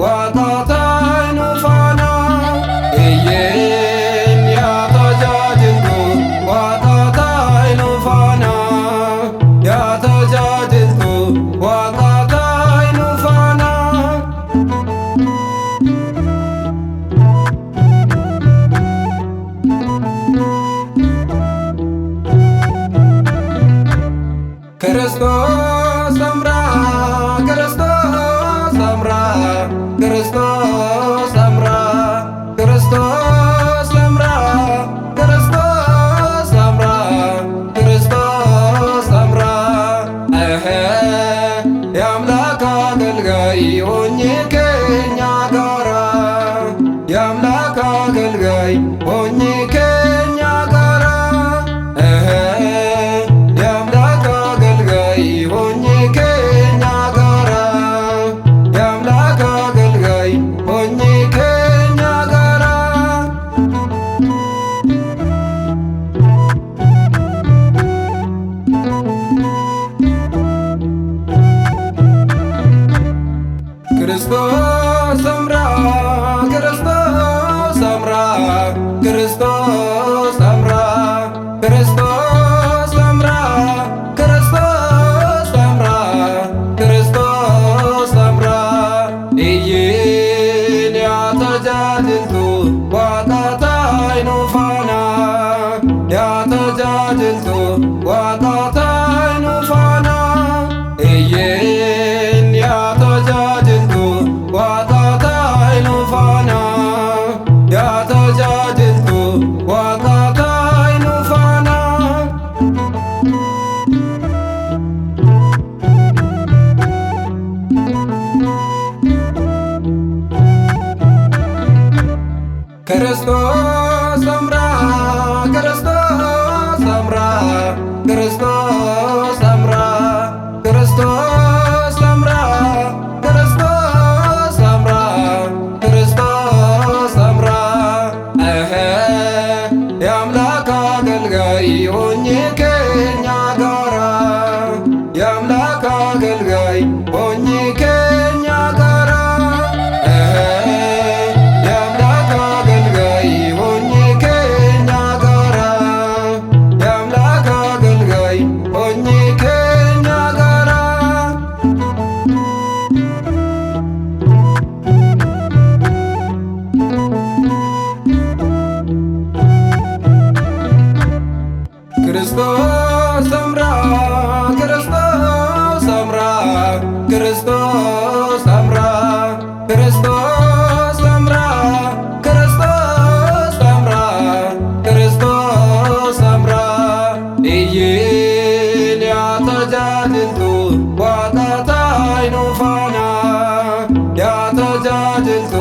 waaqataa nufaana eeyyeen yaa tajaajiltu waaqataa nufaana yaa tajaajiltu waaqataa nufaana. ክርስቶስ ሰምራ ክርስቶስ ሰምራ ክርስቶስ ሰምራ ክርስቶስ ሰምራ ክርስቶስ ሰምራ ክርስቶስ ሰምራ የአምላክ አገልጋይ ሆኜ ከኛ ጋራ የአምላክ አገልጋይ ሆኜ ከኛ ጋራ የአምላክ አገልጋይ ሆኜ ከኛ ጋራ የአምላክ አገልጋይ ሆኜ ከኛ ጋራ ክርስቶስ ሰምራ ክርስቶስ ሰምራ ክርስቶስ ሰምራ ክርስቶስ ሰምራ ክርስቶስ ሰምራ ክርስቶስ ሰምራ እይን ያ ተጃጅልቱ waaqataa nufaana ያ ተጃጅልቱ waaqataa nufaana እይን ያ ተጃጅልቱ waaqataa nufaana ያ ተጃጅልቱ waaqataa nufaana. ክርስቶስ ሰምራ ክርስቶስ ሰምራ ክርስቶስ ሰምራ ክርስቶስ ሰምራ ክርስቶስ ሰምራ ክርስቶስ ሰምራ የአምላክ አገልጋይ ሆኜ ከኛ ጋራ የአምላክ አገልጋይ ሆኜ ከኛ ጋራ የአምላክ አገልጋይ ሆኜ ከኛ ጋራ የአምላክ አገልጋይ ሆኜ ከኛ ጋራ ክርስቶስ ሰምራ ክርስቶስ ሰምራ ክርስቶስ ሰምራ ክርስቶስ ሰምራ ክርስቶስ ሰምራ ክርስቶስ ሰምራ እይን ያ ተጃጅልቱ waaqataa nufaana ያ ተጃጅልቱ